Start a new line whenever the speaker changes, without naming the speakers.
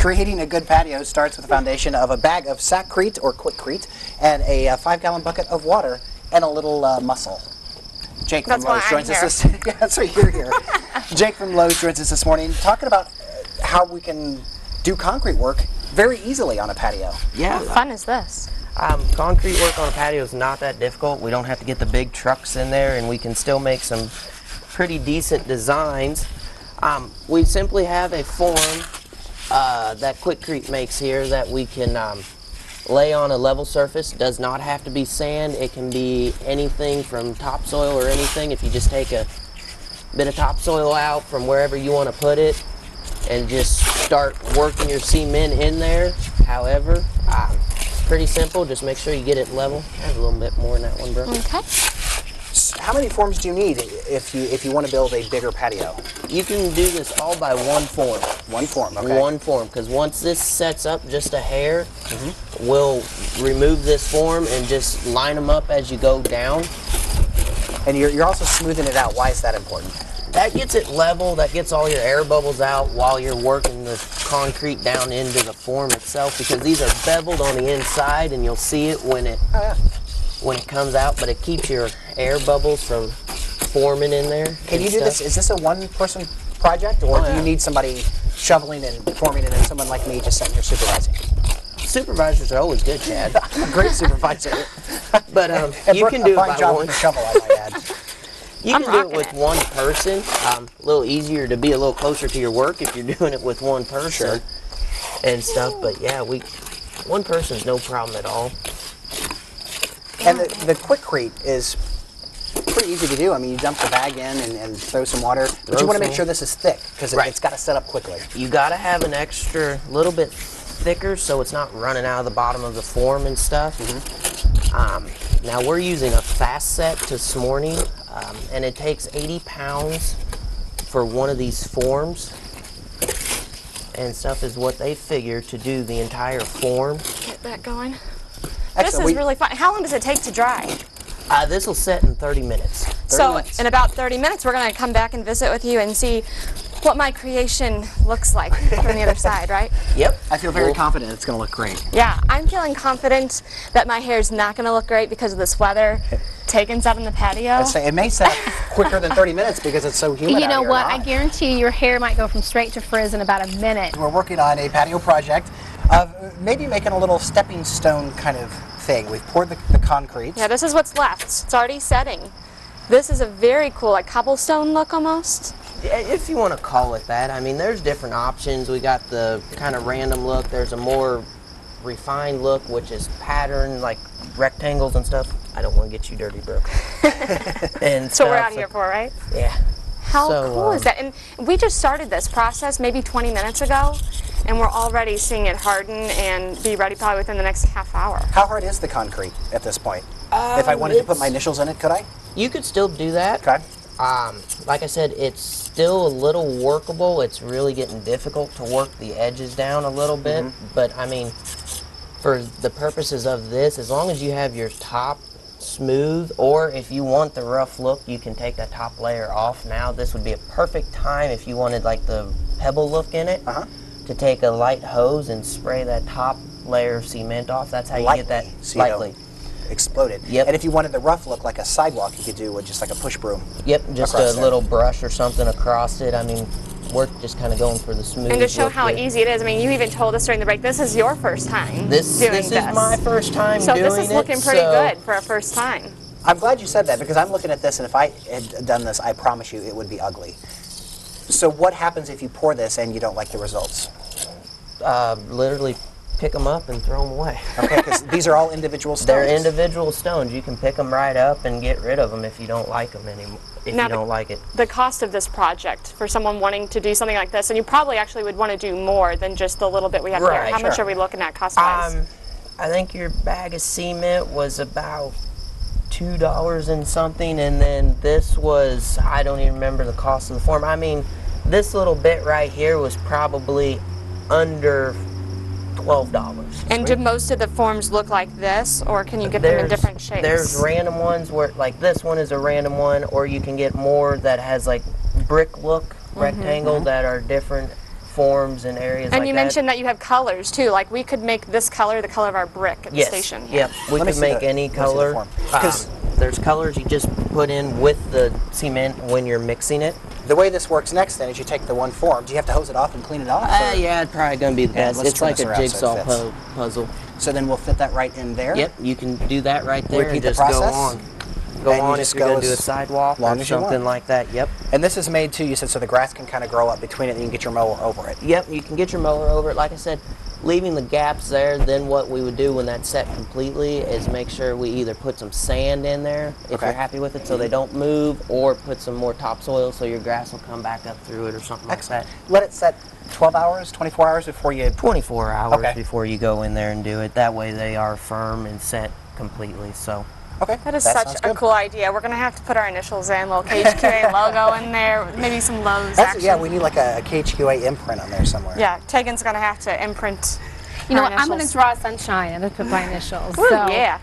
Creating a good patio starts with the foundation of a bag of Sackcrete or Quickcrete and a 5-gallon bucket of water and a little muscle. Jake from Lowe's joins us. Yeah, that's why you're here. Jake from Lowe's joins us this morning, talking about how we can do concrete work very easily on a patio.
Yeah.
How fun is this?
Concrete work on a patio is not that difficult. We don't have to get the big trucks in there, and we can still make some pretty decent designs. We simply have a form that Quickcrete makes here that we can lay on a level surface. It does not have to be sand. It can be anything from topsoil or anything. If you just take a bit of topsoil out from wherever you want to put it and just start working your cement in there. However, pretty simple. Just make sure you get it level. I have a little bit more in that one, bro.
Okay.
How many forms do you need if you want to build a bigger patio?
You can do this all by one form.
One form, okay.
One form, because once this sets up just a hair, we'll remove this form and just line them up as you go down.
And you're also smoothing it out. Why is that important?
That gets it level, that gets all your air bubbles out while you're working the concrete down into the form itself, because these are beveled on the inside and you'll see it when it comes out, but it keeps your air bubbles from forming in there.
Can you do this? Is this a one-person project, or do you need somebody shoveling and forming it and someone like me just sitting here supervising?
Supervisors are always good, Chad.
I'm a great supervisor.
But you can do it by one.
Shovel, I might add.
You can do it with one person. A little easier to be a little closer to your work if you're doing it with one person and stuff. But yeah, one person's no problem at all.
And the Quickcrete is pretty easy to do. I mean, you dump the bag in and throw some water, but you want to make sure this is thick because it's got to set up quickly.
You got to have an extra little bit thicker so it's not running out of the bottom of the form and stuff. Now we're using a fast set to Smorning, and it takes 80 pounds for one of these forms and stuff is what they figure to do the entire form.
Get that going.
Excellent.
This is really fun. How long does it take to dry?
This will set in 30 minutes.
In about 30 minutes, we're going to come back and visit with you and see what my creation looks like from the other side, right?
Yep.
I feel very confident it's going to look great.
Yeah, I'm feeling confident that my hair is not going to look great because of this weather taking out in the patio.
I'd say it may set up quicker than 30 minutes because it's so humid.
You know
out here
what?
now.
I guarantee you your hair might go from straight to frizz in about a minute.
We're working on a patio project of maybe making a little stepping stone kind of thing. We've poured the concrete.
Yeah, this is what's left. It's already setting. This is a very cool, like cobblestone look almost.
If you want to call it that. I mean, there's different options. We got the kind of random look. There's a more refined look, which is pattern, like rectangles and stuff. I don't want to get you dirty, bro. And
so we're out here for, right?
Yeah.
How cool is that? And we just started this process maybe 20 minutes ago, and we're already seeing it harden and be ready probably within the next half hour.
How hard is the concrete at this point? If I wanted to put my initials in it, could I?
You could still do that.
Okay.
Like I said, it's still a little workable. It's really getting difficult to work the edges down a little bit. But I mean, for the purposes of this, as long as you have your top smooth, or if you want the rough look, you can take that top layer off now. This would be a perfect time if you wanted like the pebble look in it, to take a light hose and spray that top layer of cement off. That's how you get that lightly.
Exploded.
Yep.
And if you wanted the rough look like a sidewalk, you could do with just like a push broom.
Yep, just a little brush or something across it. I mean, we're just kind of going for the smooth.
And to show
look
how
here.
easy it is, I mean, you even told us during the break, this is your first time
This is my first time doing it.
So this is looking pretty good for a first time.
I'm glad you said that because I'm looking at this, and if I had done this, I promise you it would be ugly. So what happens if you pour this and you don't like the results?
Literally pick them up and throw them away.
Okay, because these are all individual stones.
They're individual stones. You can pick them right up and get rid of them if you don't like them anymore. If
now
you don't like it.
The cost of this project for someone wanting to do something like this, and you probably actually would want to do more than just the little bit we have here. How much are we looking at cost-wise?
I think your bag of cement was about $2 and something, and then this was, I don't even remember the cost of the form. I mean, this little bit right here was probably under $12.
And do most of the forms look like this, or can you get them in different shapes?
There's random ones where, like this one is a random one, or you can get more that has like brick look, rectangle, that are different forms and areas like that.
And you mentioned that you have colors too. Like we could make this color the color of our brick at the
Yes.
station.
Yep. We
Let me
could
see
make
the-
any
let me see the
color.
form. 'Cause-
There's colors you just put in with the cement when you're mixing it.
The way this works next then is you take the one form. Do you have to hose it off and clean it off? or-
Yeah, it's probably going to be the
Yeah,
best.
let's
It's
turn
like
this
a
around so it
jigsaw
fits.
puzzle.
So then we'll fit that right in there.
Yep, you can do that right there
Repeat
and
the
just go
process?
on.
And
Go
you
on
just
if you're
go
going to do a
as
sidewalk
long
or
as you want.
something like that. Yep.
And this is made too, you said, so the grass can kind of grow up between it and you can get your mower over it.
Yep, you can get your mower over it. Like I said, leaving the gaps there, then what we would do when that's set completely is make sure we either put some sand in there, if
Okay.
you're happy with it, so they don't move, or put some more topsoil so your grass will come back up through it or something
Excellent.
like
Let it set 12 hours, 24 hours before you...
that. 24 hours
Okay.
before you go in there and do it. That way they are firm and set completely. So
Okay.
That is
sounds
such a
good.
cool idea. We're going to have to put our initials in, little KHQA logo in there, maybe some Lowe's action.
Yeah, we need like a KHQA imprint on there somewhere.
Yeah, Tegan's going to have to imprint
You know
her
what? I'm going to
initials.
draw sunshine and just put my initials.
Ooh,
so.
yeah.